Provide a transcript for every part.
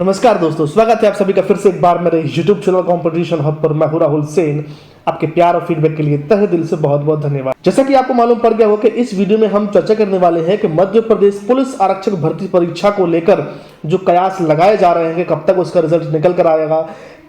नमस्कार दोस्तों, स्वागत है आप सभी का फिर से एक बार मेरे YouTube चैनल कंपटीशन हब पर। मैं हूं राहुल सेन। आपके प्यार और फीडबैक के लिए तहे दिल से बहुत बहुत धन्यवाद। जैसा कि आपको मालूम पड़ गया हो कि इस वीडियो में हम चर्चा करने वाले हैं कि मध्य प्रदेश पुलिस आरक्षक भर्ती परीक्षा को लेकर जो कयास लगाए जा रहे हैं कि कब तक उसका रिजल्ट निकल कर आएगा,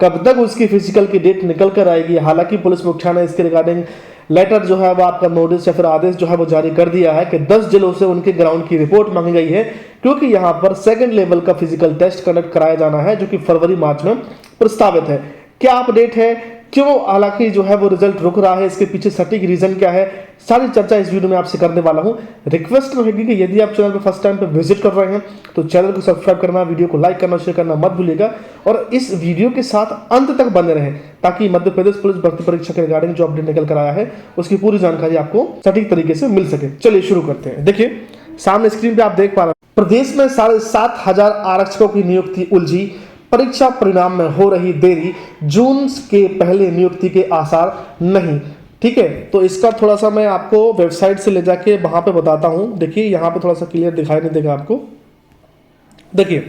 कब तक उसकी फिजिकल की डेट निकल कर आएगी। हालांकि पुलिस मुख्यालय ने इसके रिगार्डिंग लेटर जो है वो आपका नोटिस या फिर आदेश जो है वो जारी कर दिया है कि 10 जिलों से उनके ग्राउंड की रिपोर्ट मांगी गई है, क्योंकि यहाँ पर सेकंड लेवल का फिजिकल टेस्ट कंडक्ट कराया जाना है जो कि फरवरी मार्च में प्रस्तावित है। क्या अपडेट है, क्यों हालांकि जो है वो रिजल्ट रुक रहा है, इसके पीछे सटीक रीजन क्या है, सारी चर्चा इस वीडियो में आपसे करने वाला हूं। रिक्वेस्ट रहेगी कि यदि आप चैनल पर फर्स्ट टाइम पे विजिट कर रहे हैं तो चैनल को सब्सक्राइब करना, वीडियो को लाइक करना, शेयर करना मत भूलिएगा और इस वीडियो के साथ अंत तक बने रहें ताकि मध्य प्रदेश पुलिस भर्ती परीक्षा के रिगार्डिंग जो अपडेट निकल कर आया है उसकी पूरी जानकारी आपको सटीक तरीके से मिल सके। चलिए शुरू करते हैं। देखिए सामने स्क्रीन पे आप देख पा रहे हैं, प्रदेश में 7,500 आरक्षकों की नियुक्ति उलझी, परीक्षा परिणाम में हो रही देरी, जून के पहले नियुक्ति के आसार नहीं। ठीक है, तो इसका थोड़ा सा मैं आपको वेबसाइट से ले जाके वहां पे बताता हूं। देखिए यहां पे थोड़ा सा क्लियर दिखाई नहीं देगा आपको। देखिए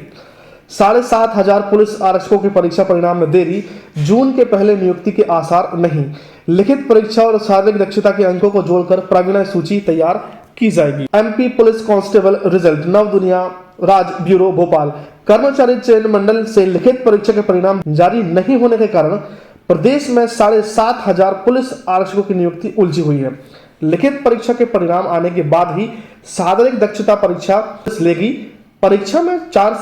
7,500 पुलिस आरक्षकों की परीक्षा परिणाम में देरी, जून के पहले नियुक्ति के आसार नहीं। लिखित परीक्षा और शारीरिक दक्षता के अंकों को जोड़कर प्रावीण्य सूची तैयार की जाएगी। एमपी पुलिस कांस्टेबल रिजल्ट, नव दुनिया राज ब्यूरो भोपाल। कर्मचारी चयन मंडल से लिखित परीक्षा के परिणाम जारी नहीं होने के कारण प्रदेश में 7,500 पुलिस आरक्षकों की नियुक्ति उलझी हुई है। लिखित परीक्षा के परिणाम आने के बाद ही शारीरिक दक्षता परीक्षा लेगी। परीक्षा में 4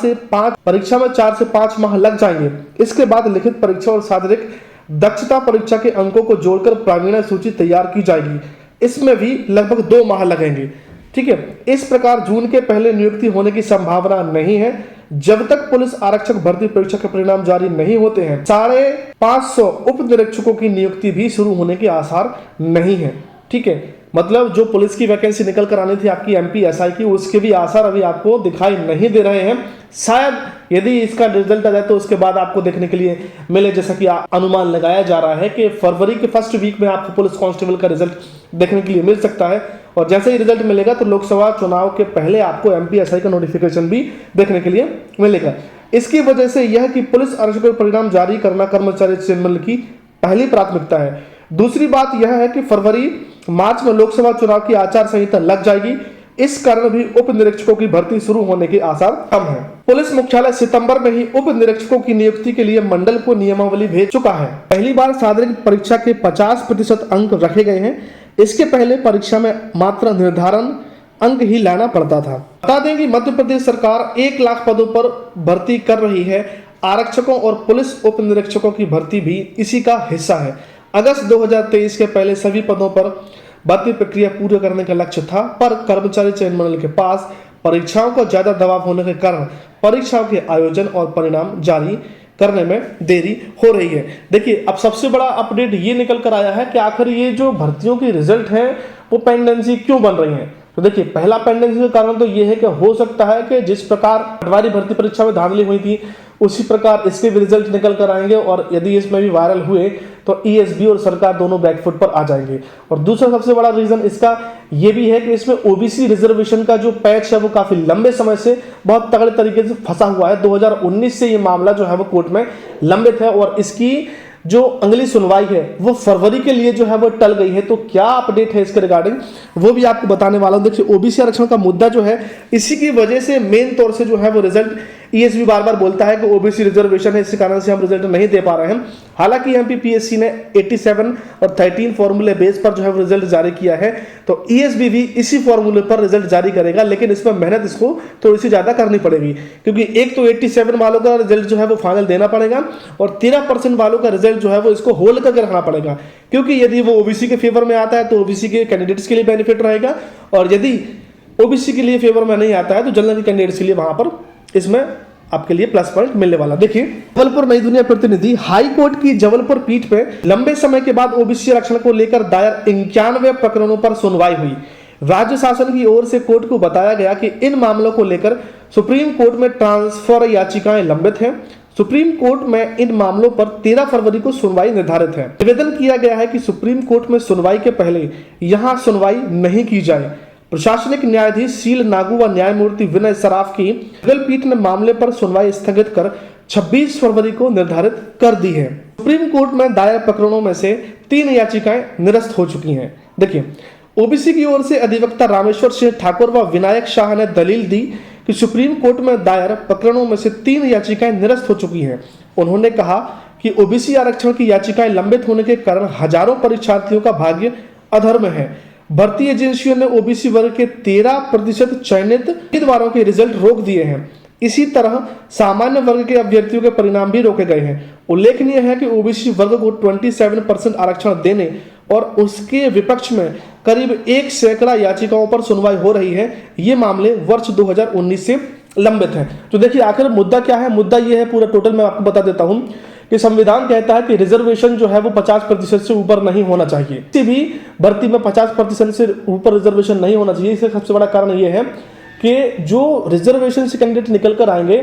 से 5 माह लग जाएंगे। इसके बाद लिखित परीक्षा और शारीरिक दक्षता परीक्षा के अंकों को जोड़कर प्रावीण्य सूची तैयार की जाएगी। इसमें भी लगभग 2 माह लगेंगे। ठीक है, इस प्रकार जून के पहले नियुक्ति होने की संभावना नहीं है जब तक पुलिस आरक्षक भर्ती परीक्षा के परिणाम जारी नहीं होते हैं। 550 उप निरीक्षकों की नियुक्ति भी शुरू होने के आसार नहीं है। ठीक है, मतलब जो पुलिस की वैकेंसी निकल कर आनी थी आपकी एमपी एसआई की, उसके भी आसार अभी आपको दिखाई नहीं दे रहे हैं। शायद यदि इसका रिजल्ट आ जाए तो उसके बाद आपको देखने के लिए मिले, जैसा कि अनुमान लगाया जा रहा है कि फरवरी के फर्स्ट वीक में आपको पुलिस कांस्टेबल का रिजल्ट देखने के लिए मिल सकता है। और जैसे ही रिजल्ट मिलेगा तो लोकसभा चुनाव के पहले आपको एमपी एसआई का नोटिफिकेशन भी देखने के लिए मिलेगा। इसकी वजह से यह कि पुलिस आरक्षकों के परिणाम जारी करना कर्मचारी चयन मंडल की पहली प्राथमिकता है। दूसरी बात यह है कि फरवरी मार्च में लोकसभा चुनाव की आचार संहिता लग जाएगी। इस कारण भी उप निरीक्षकों की भर्ती शुरू होने के आसार कम है। पुलिस मुख्यालय सितंबर में ही उप निरीक्षकों की नियुक्ति के लिए मंडल को नियमावली भेज चुका है। पहली बार शारीरिक परीक्षा के 50% अंक रखे गए हैं। इसके पहले परीक्षा में मात्र निर्धारण अंक ही लाना पड़ता था। बता दें कि मध्य प्रदेश सरकार 1 लाख पदों पर भर्ती कर रही है। आरक्षकों और पुलिस उप निरीक्षकों की भर्ती भी इसी का हिस्सा है। अगस्त 2023 के पहले सभी पदों पर भर्ती प्रक्रिया पूरी करने का लक्ष्य था, पर कर्मचारी चयन मंडल के पास परीक्षाओं का ज्यादा दबाव होने के कारण परीक्षाओं के आयोजन और परिणाम जारी करने में देरी हो रही है। देखिए अब सबसे बड़ा अपडेट ये निकल कर आया है कि आखिर ये जो भर्तियों की रिजल्ट है वो पेंडेंसी क्यों बन रही है। तो देखिए पहला पेंडेंसी का कारण तो ये है कि हो सकता है कि जिस प्रकार पटवारी भर्ती परीक्षा में धांधली हुई थी उसी प्रकार इसके भी रिजल्ट निकल कर आएंगे और यदि इसमें भी वायरल हुए तो ईएसबी और सरकार दोनों बैकफुट पर आ जाएंगे। और दूसरा सबसे बड़ा रीजन इसका ये भी है कि इसमें ओबीसी रिजर्वेशन का जो पैच है वो काफी लंबे समय से बहुत तगड़े तरीके से फंसा हुआ है। 2019 से ये मामला जो है वो कोर्ट में लंबित है और इसकी जो अगली सुनवाई है वो फरवरी के लिए जो है वो टल गई है। तो क्या अपडेट है इसके रिगार्डिंग वो भी आपको बताने वाला हूं। देखिए ओबीसी आरक्षण का मुद्दा जो है इसी की वजह से मेन तौर से जो है वो रिजल्ट ईएसबी बार बार बोलता है कि ओबीसी रिजर्वेशन है, इसी कारण से हम रिजल्ट नहीं दे पा रहे हैं। हालांकि एमपीपीएससी ने 87 और 13 फॉर्मूले बेस पर जो है रिजल्ट जारी किया है, तो ईएसबी भी इसी फॉर्मूले पर रिजल्ट जारी करेगा, लेकिन इसमें मेहनत इसको थोड़ी सी ज्यादा करनी पड़ेगी क्योंकि एक तो 87 वालों का रिजल्ट जो है वो फाइनल देना पड़ेगा और 13% वालों का रिजल्ट जो है वो इसको होल्ड करके रखना पड़ेगा, क्योंकि यदि वो ओबीसी के फेवर में आता है तो ओबीसी के कैंडिडेट्स के लिए बेनिफिट रहेगा और यदि ओबीसी के लिए फेवर में नहीं आता है तो जनरल कैंडिडेट्स के लिए वहां पर इसमें आपके लिए प्लस पॉइंट मिलने वाला। देखिए जबलपुर नई दुनिया प्रतिनिधि, हाई कोर्ट की जबलपुर पीठ पे लंबे समय के बाद ओबीसी आरक्षण को लेकर दायर 91 प्रकरणों पर सुनवाई हुई। राज्य शासन की ओर से कोर्ट को बताया गया कि इन मामलों को लेकर सुप्रीम कोर्ट में ट्रांसफर याचिकाएं लंबित हैं। सुप्रीम कोर्ट में इन मामलों पर 13 फरवरी को सुनवाई निर्धारित है। निवेदन किया गया है कि सुप्रीम कोर्ट में सुनवाई के पहले यहां सुनवाई नहीं की जाए। प्रशासनिक न्यायाधीश शील नागू व न्यायमूर्ति विनय सराफ की युगल पीठ ने मामले पर सुनवाई स्थगित कर 26 फरवरी को निर्धारित कर दी है। सुप्रीम कोर्ट में दायर प्रकरणों में से 3 याचिकाएं निरस्त हो चुकी हैं। देखिए, ओबीसी की ओर से अधिवक्ता रामेश्वर सिंह ठाकुर व विनायक शाह ने दलील दी कि सुप्रीम कोर्ट में दायर प्रकरणों में से 3 याचिकाएं निरस्त हो चुकी हैं। उन्होंने कहा कि ओबीसी आरक्षण की याचिकाएं लंबित होने के कारण हजारों परीक्षार्थियों का भाग्य अधर में है। भर्ती एजेंसियों ने ओबीसी वर्ग के 13% चयनित उम्मीदवारों के रिजल्ट रोक दिए हैं। इसी तरह सामान्य वर्ग के अभ्यर्थियों के परिणाम भी रोके गए हैं। उल्लेखनीय है कि ओबीसी वर्ग को 27% आरक्षण देने और उसके विपक्ष में करीब 1 सैकड़ा याचिकाओं पर सुनवाई हो रही है। ये मामले वर्ष 2019 से लंबित हैं। तो देखिए, आखिर मुद्दा क्या है? मुद्दा ये है, पूरा टोटल मैं आपको बता देता हूं कि संविधान कहता है कि रिजर्वेशन जो है वो 50% से ऊपर नहीं होना चाहिए। किसी भी भर्ती में 50% से ऊपर रिजर्वेशन नहीं होना चाहिए। इसका सबसे बड़ा कारण ये है कि जो रिजर्वेशन से कैंडिडेट निकल कर आएंगे,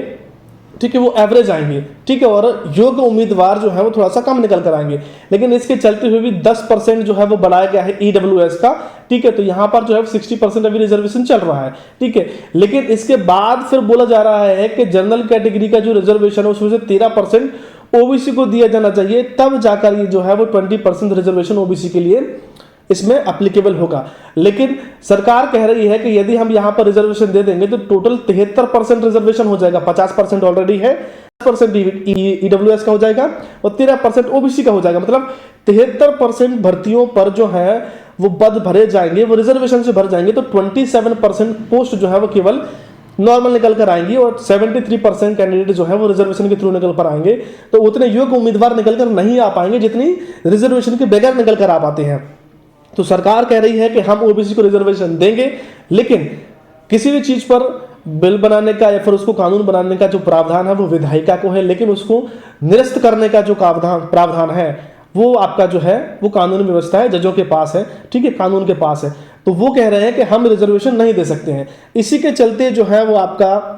ठीक है, वो एवरेज आएंगे, ठीक है, और योग्य उम्मीदवार जो है वो थोड़ा सा कम निकल कर आएंगे। लेकिन इसके चलते हुए भी 10% जो है वो बढ़ाया गया है ईडब्ल्यूएस का, ठीक है। तो यहाँ पर जो है 60% अभी रिजर्वेशन चल रहा है, ठीक है। लेकिन इसके बाद फिर बोला जा रहा है कि जनरल कैटेगरी का जो रिजर्वेशन है उसमें से 13% ओबीसी को दिया जाना चाहिए, तब जाकर ये जो है वो 20% रिजर्वेशन ओबीसी के लिए इसमें एप्लीकेबल होगा। लेकिन सरकार कह रही है कि यदि हम यहाँ पर रिजर्वेशन दे देंगे तो टोटल 73% रिजर्वेशन हो जाएगा। 50% ऑलरेडी है, 10% ईडब्ल्यूएस का हो जाएगा और 13% ओबीसी का हो जाएगा। मतलब 73% भर्तियों पर जो है वो पद भरे जाएंगे, वो रिजर्वेशन से भर जाएंगे। तो 27% पोस्ट जो है वो केवल नॉर्मल निकल कर आएंगी और 73% कैंडिडेट जो है वो रिजर्वेशन के थ्रू निकल कर आएंगे। तो उतने योग्य उम्मीदवार निकल कर नहीं आ पाएंगे जितनी रिजर्वेशन के बगैर निकल कर आ पाते हैं। तो सरकार कह रही है कि हम ओबीसी को रिजर्वेशन देंगे, लेकिन किसी भी चीज पर बिल बनाने का या फिर उसको कानून बनाने का जो प्रावधान है वो विधायिका को है, लेकिन उसको निरस्त करने का जो प्रावधान है वो आपका जो है वो कानूनी व्यवस्था है, जजों के पास है, ठीक है, कानून के पास है। तो वो कह रहे हैं कि हम रिजर्वेशन नहीं दे सकते हैं। इसी के चलते जो है वो आपका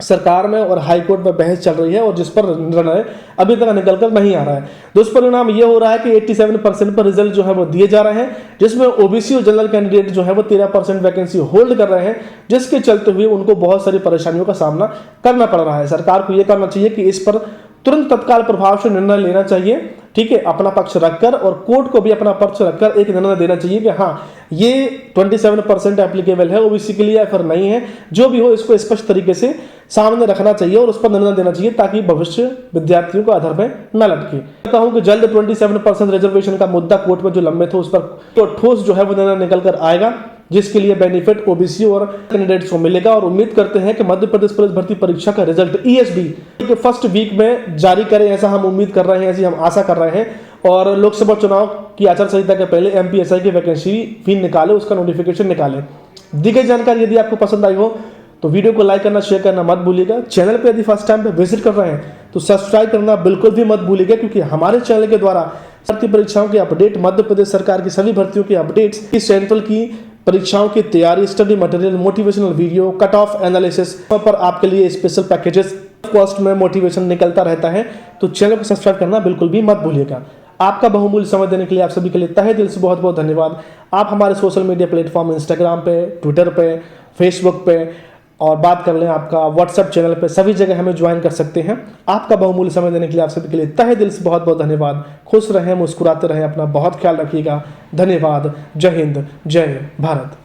सरकार में और हाई कोर्ट में बहस चल रही है और जिस पर निर्णय अभी तक निकल कर नहीं आ रहा है। दुष्परिणाम ये हो रहा है कि 87% पर रिजल्ट जो है वो दिए जा रहे हैं, जिसमें ओबीसी और जनरल कैंडिडेट जो है वो 13% वैकेंसी होल्ड कर रहे हैं, जिसके चलते हुए उनको बहुत सारी परेशानियों का सामना करना पड़ रहा है। सरकार को यह करना चाहिए कि इस पर तुरंत तत्काल प्रभाव से निर्णय लेना चाहिए, ठीक है, अपना पक्ष रखकर, और कोर्ट को भी अपना पक्ष रखकर एक निर्णय देना चाहिए कि हाँ ये 27% एप्लीकेबल है ओबीसी के लिए या फिर नहीं है। जो भी हो इसको स्पष्ट तरीके से सामने रखना चाहिए और उस पर निर्णय देना चाहिए ताकि भविष्य विद्यार्थियों को आधार में न लटके। मैं कहूँ कि जल्द 27% रिजर्वेशन का मुद्दा कोर्ट में जो लंबित हो उस पर तो ठोस जो है वो निर्णय निकल कर आएगा, जिसके लिए बेनिफिट ओबीसी और कैंडिडेट्स को मिलेगा। और उम्मीद करते हैं कि मध्य प्रदेश पुलिस भर्ती परीक्षा का रिजल्ट ईएसडी के फर्स्ट वीक में जारी करें, ऐसा हम उम्मीद कर रहे हैं, ऐसी हम आशा कर रहे हैं। और लोकसभा चुनाव की आचार संहिता के पहले एमपीएसआई की वैकेंसी भी निकाले, उसका नोटिफिकेशन निकाले। दी गई जानकारी यदि आपको पसंद आई हो तो वीडियो को लाइक करना, शेयर करना मत भूलिएगा। चैनल पे यदि फर्स्ट टाइम पे विजिट कर रहे हैं तो सब्सक्राइब करना बिल्कुल भी मत भूलिएगा, क्योंकि हमारे चैनल के द्वारा भर्ती परीक्षाओं की अपडेट, मध्य प्रदेश सरकार की सभी भर्तियों की अपडेट्स, सेंट्रल की परीक्षाओं की तैयारी, study material, motivational video, cut off analysis पर आपके लिए स्पेशल पैकेजेस कॉस्ट में मोटिवेशन निकलता रहता है। तो चैनल को सब्सक्राइब करना बिल्कुल भी मत भूलिएगा। आपका बहुमूल्य समय देने के लिए आप सभी के लिए तहे दिल से बहुत बहुत धन्यवाद। आप हमारे सोशल मीडिया प्लेटफॉर्म इंस्टाग्राम पे, ट्विटर पे, फेसबुक पे, और बात कर लें आपका व्हाट्सएप चैनल पे, सभी जगह हमें ज्वाइन कर सकते हैं। आपका बहुमूल्य समय देने के लिए आप सभी के लिए तहे दिल से बहुत बहुत धन्यवाद। खुश रहें, मुस्कुराते रहें, अपना बहुत ख्याल रखिएगा। धन्यवाद। जय हिंद, जय भारत।